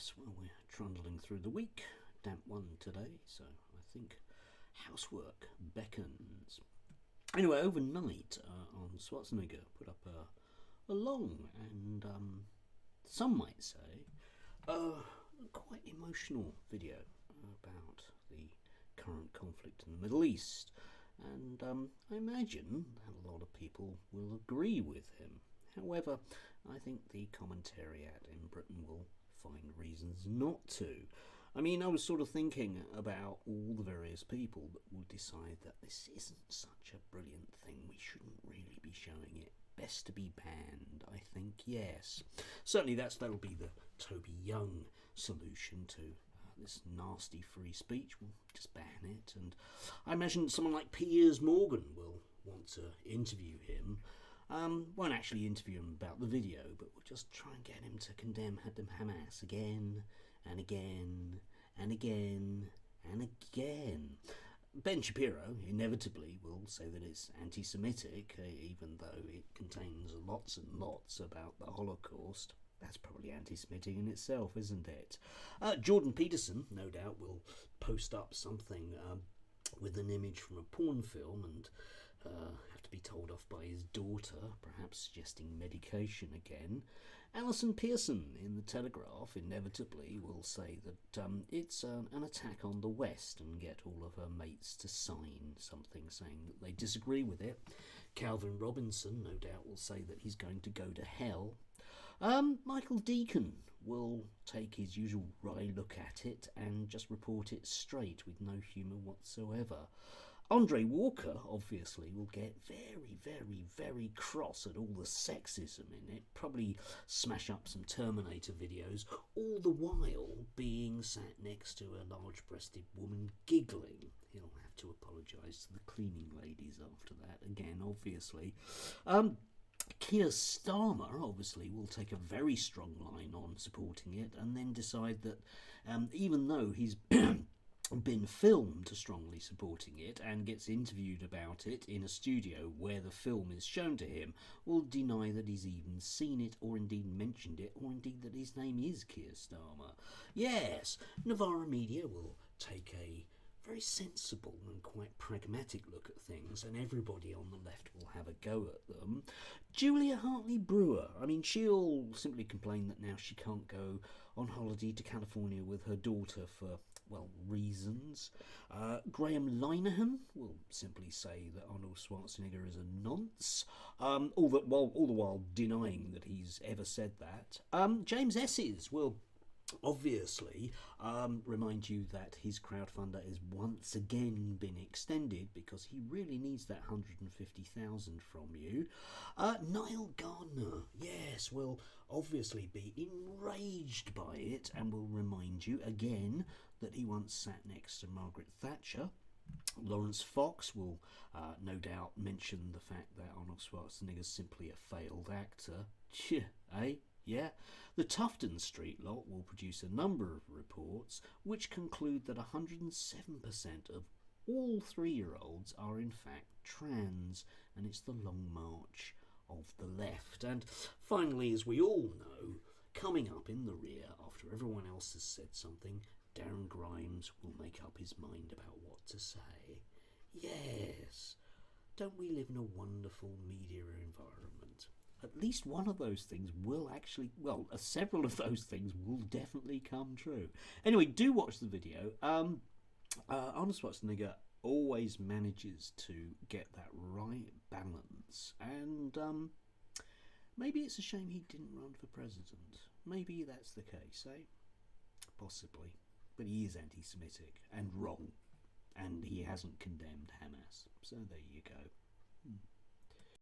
Yes, well, we're trundling through the week. Damp one today, so I think housework beckons. Anyway, overnight, Arnold Schwarzenegger put up a long and, some might say, quite emotional video about the current conflict in the Middle East. And I imagine that a lot of people will agree with him. However, I think the Commintariat in Britain will find reasons not to. I mean, I was sort of thinking about all the various people that will decide that this isn't such a brilliant thing, we shouldn't really be showing it. Best to be banned, I think, yes. Certainly that'll be the Toby Young solution to this nasty free speech. We'll just ban it. And I imagine someone like Piers Morgan will want to interview him. Won't actually interview him about the video, but we'll just try and get him to condemn Hamas again and again and again and again. Ben Shapiro inevitably will say that it's anti-Semitic, even though it contains lots and lots about the Holocaust. That's probably anti-Semitic in itself, isn't it? Jordan Peterson, no doubt, will post up something with an image from a porn film and have to be told off by his daughter, perhaps suggesting medication again. Alison Pearson in The Telegraph inevitably will say that it's an attack on the West and get all of her mates to sign something saying that they disagree with it. Calvin Robinson no doubt will say that he's going to go to hell. Michael Deacon will take his usual wry look at it and just report it straight with no humour whatsoever. Andre Walker, obviously, will get very, very, very cross at all the sexism in it, probably smash up some Terminator videos, all the while being sat next to a large-breasted woman giggling. He'll have to apologise to the cleaning ladies after that, again, obviously. Keir Starmer obviously will take a very strong line on supporting it and then decide that even though he's been filmed strongly supporting it and gets interviewed about it in a studio where the film is shown to him, will deny that he's even seen it or indeed mentioned it or indeed that his name is Keir Starmer. Yes, Novara Media will take a very sensible and quite pragmatic look at things, and everybody on the left will have a go at them. Julia Hartley-Brewer, I mean, she'll simply complain that now she can't go on holiday to California with her daughter for, well, reasons. Graham Linehan will simply say that Arnold Schwarzenegger is a nonce, all the while denying that he's ever said that. James Esses will obviously remind you that his crowdfunder has once again been extended because he really needs that 150,000 from you. Niall Gardner, yes, will obviously be enraged by it and will remind you again that he once sat next to Margaret Thatcher. Lawrence Fox will no doubt mention the fact that Arnold Schwarzenegger is simply a failed actor. Eh? Yeah, the Tufton Street lot will produce a number of reports which conclude that 107% of all 3-year-olds are in fact trans, and it's the long march of the left. And finally, as we all know, coming up in the rear after everyone else has said something, Darren Grimes will make up his mind about what to say. Yes, don't we live in a wonderful media environment? At least one of those things will actually, well, several of those things will definitely come true. Anyway, do watch the video. Arnold Schwarzenegger always manages to get that right balance, and maybe it's a shame he didn't run for president. Maybe that's the case, eh? Possibly. But he is anti-Semitic and wrong, and he hasn't condemned Hamas. So there you go.